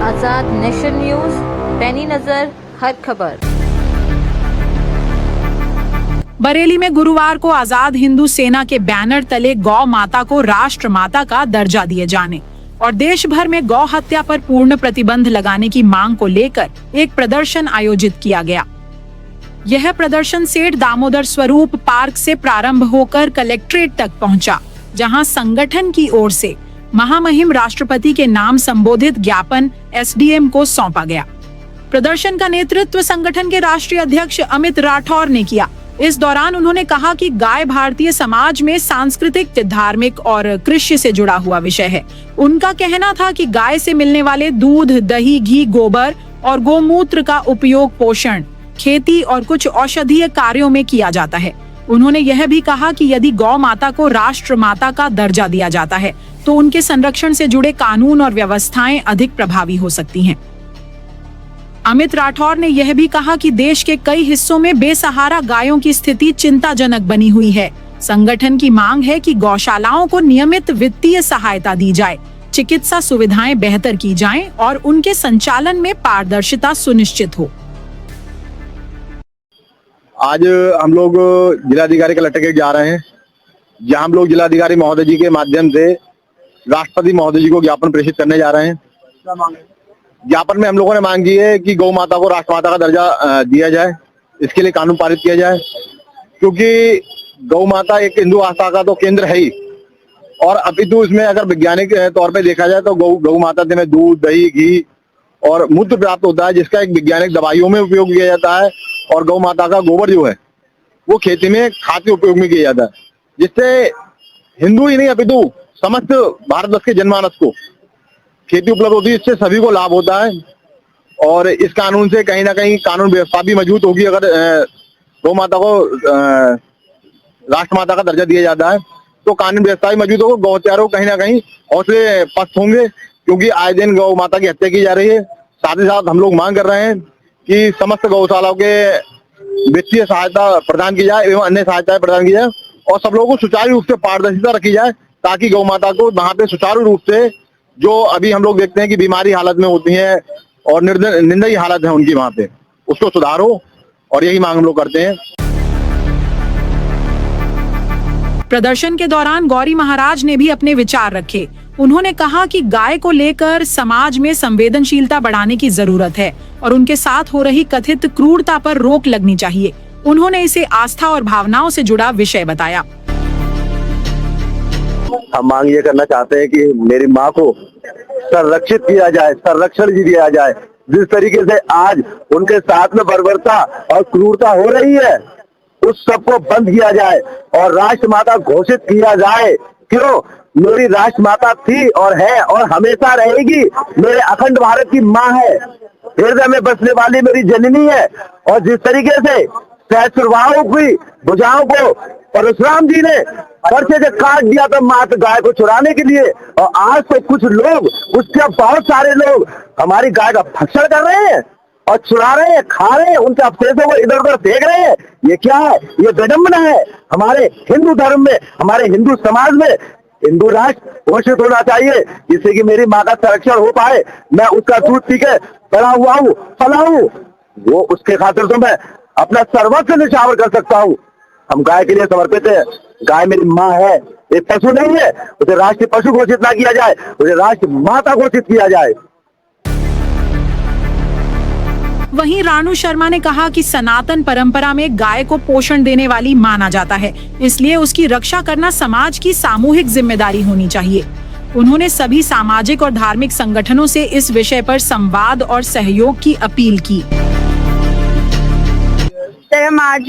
आजाद nation news, पैनी नजर हर खबर। बरेली में गुरुवार को आजाद हिंदू सेना के बैनर तले गौ माता को राष्ट्र माता का दर्जा दिए जाने और देश भर में गौ हत्या पर पूर्ण प्रतिबंध लगाने की मांग को लेकर एक प्रदर्शन आयोजित किया गया। यह प्रदर्शन सेठ दामोदर स्वरूप पार्क से प्रारंभ होकर कलेक्ट्रेट तक पहुंचा, जहां संगठन की ओर से महामहिम राष्ट्रपति के नाम संबोधित ज्ञापन एसडीएम को सौंपा गया। प्रदर्शन का नेतृत्व संगठन के राष्ट्रीय अध्यक्ष अमित राठौर ने किया। इस दौरान उन्होंने कहा कि गाय भारतीय समाज में सांस्कृतिक, धार्मिक और कृषि से जुड़ा हुआ विषय है। उनका कहना था कि गाय से मिलने वाले दूध, दही, घी, गोबर और गोमूत्र का उपयोग पोषण, खेती और कुछ औषधीय कार्यों में किया जाता है। उन्होंने यह भी कहा कि यदि गौ माता को राष्ट्र माता का दर्जा दिया जाता है तो उनके संरक्षण से जुड़े कानून और व्यवस्थाएं अधिक प्रभावी हो सकती हैं। अमित राठौर ने यह भी कहा कि देश के कई हिस्सों में बेसहारा गायों की स्थिति चिंताजनक बनी हुई है। संगठन की मांग है कि गौशालाओं को नियमित वित्तीय सहायता दी जाए, चिकित्सा सुविधाएं बेहतर की जाएं और उनके संचालन में पारदर्शिता सुनिश्चित हो। आज हम लोग जिलाधिकारी कलेक्टर के जा रहे हैं, जहां हम लोग जिलाधिकारी महोदय जी के माध्यम से राष्ट्रपति महोदय जी को ज्ञापन प्रेषित करने जा रहे हैं। ज्ञापन में हम लोगों ने मांग की है कि गौ माता को राष्ट्रमाता का दर्जा दिया जाए, इसके लिए कानून पारित किया जाए, क्योंकि गौ माता एक हिंदू आस्था का तो केंद्र है ही, और अपितु इसमें अगर वैज्ञानिक तौर पे देखा जाए तो गौ माता से में दूध, दही, घी और मूत्र प्राप्त होता है, जिसका एक वैज्ञानिक दवाइयों में उपयोग किया जाता है। और गौ माता का गोबर जो है वो खेती में खाद के उपयोग में किया जाता है, जिससे हिंदू ही नहीं अपितु समस्त भारतवर्ष के जनमानस को खेती उपलब्ध होती है। इससे सभी को लाभ होता है और इस कानून से कहीं ना कहीं कानून व्यवस्था भी मजबूत होगी। अगर गौ माता को राष्ट्रमाता का दर्जा दिया जाता है तो कानून व्यवस्था भी मजबूत होगी, गौ हत्यारों कहीं ना कहीं हौसले पस्त होंगे, क्योंकि आए दिन गौ माता की हत्या की जा रही है। साथ ही साथ हम लोग मांग कर रहे हैं कि समस्त गौशालाओं के वित्तीय सहायता प्रदान की जाए एवं अन्य सहायताएं प्रदान की जाए और सब लोगों को सुचारू रूप से पारदर्शिता रखी जाए, ताकि गौ माता को वहां पे सुचारू रूप से, जो अभी हम लोग देखते हैं कि बीमारी हालत में होती है और निर्दयी हालत है उनकी, वहां पे उसको सुधारो, और यही मांग हम लोग करते हैं। प्रदर्शन के दौरान गौरी महाराज ने भी अपने विचार रखे। उन्होंने कहा कि गाय को लेकर समाज में संवेदनशीलता बढ़ाने की जरूरत है और उनके साथ हो रही कथित क्रूरता पर रोक लगनी चाहिए। उन्होंने इसे आस्था और भावनाओं से जुड़ा विषय बताया। हम मांग ये करना चाहते हैं कि मेरी माँ को संरक्षित किया जाए, संरक्षण भी दिया जाए। जिस तरीके से आज उनके साथ में बर्बरता और क्रूरता हो रही है, उस सबको बंद किया जाए और राष्ट्रमाता घोषित किया जाए। क्यों? मेरी राष्ट्रमाता थी और है और हमेशा रहेगी। मेरे अखंड भारत की माँ है, हृदय में बसने वाली मेरी जननी है। और जिस तरीके से सहस्त्रबाहु की भुजाओं को परशुराम जी ने पर्चे से काट दिया था मात गाय को चुराने के लिए, और आज तो कुछ लोग, उसके बहुत सारे लोग हमारी गाय का भक्षण कर रहे हैं और चुरा रहे हैं, खा रहे हैं, उनके अवशेषों को इधर उधर फेंक रहे हैं। ये क्या है? ये विडंबना है। हमारे हिंदू धर्म में, हमारे हिंदू समाज में हिंदू राष्ट्र घोषित होना चाहिए, जिससे कि मेरी माँ का संरक्षण हो पाए। मैं उसका दूध पी के बड़ा हुआ हूँ, फला हूँ, वो उसके खातिर तो मैं अपना सर्वस्व निछावर कर सकता हूँ। हम गाय के लिए समर्पित है। गाय मेरी माँ है, एक पशु नहीं है। उसे राष्ट्रीय पशु घोषित ना किया जाए, उसे राष्ट्र माता घोषित किया जाए। वहीं रानू शर्मा ने कहा कि सनातन परंपरा में गाय को पोषण देने वाली माना जाता है, इसलिए उसकी रक्षा करना समाज की सामूहिक जिम्मेदारी होनी चाहिए। उन्होंने सभी सामाजिक और धार्मिक संगठनों से इस विषय पर संवाद और सहयोग की अपील की। सर, हम आज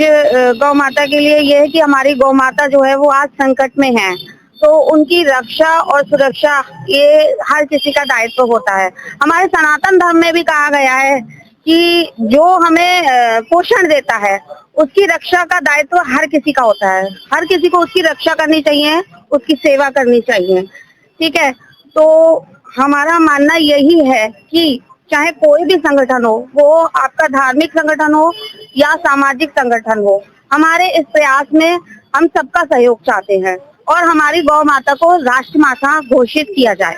गौ माता के लिए ये है कि हमारी गौ माता जो है वो आज संकट में है, तो उनकी रक्षा और सुरक्षा ये हर किसी का दायित्व होता है। हमारे सनातन धर्म में भी कहा गया है कि जो हमें पोषण देता है उसकी रक्षा का दायित्व हर किसी का होता है। हर किसी को उसकी रक्षा करनी चाहिए, उसकी सेवा करनी चाहिए। ठीक है, तो हमारा मानना यही है कि चाहे कोई भी संगठन हो, वो आपका धार्मिक संगठन हो या सामाजिक संगठन हो, हमारे इस प्रयास में हम सबका सहयोग चाहते हैं और हमारी गौ माता को राष्ट्र माता घोषित किया जाए।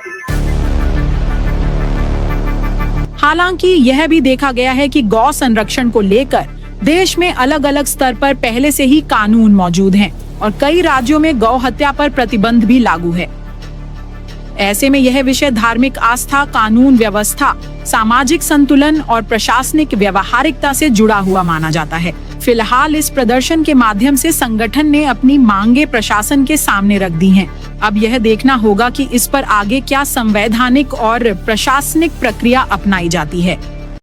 हालांकि यह भी देखा गया है कि गौ संरक्षण को लेकर देश में अलग अलग स्तर पर पहले से ही कानून मौजूद हैं और कई राज्यों में गौ हत्या पर प्रतिबंध भी लागू है। ऐसे में यह विषय धार्मिक आस्था, कानून व्यवस्था, सामाजिक संतुलन और प्रशासनिक व्यवहारिकता से जुड़ा हुआ माना जाता है। फिलहाल इस प्रदर्शन के माध्यम से संगठन ने अपनी मांगे प्रशासन के सामने रख दी हैं। अब यह देखना होगा कि इस पर आगे क्या संवैधानिक और प्रशासनिक प्रक्रिया अपनाई जाती है।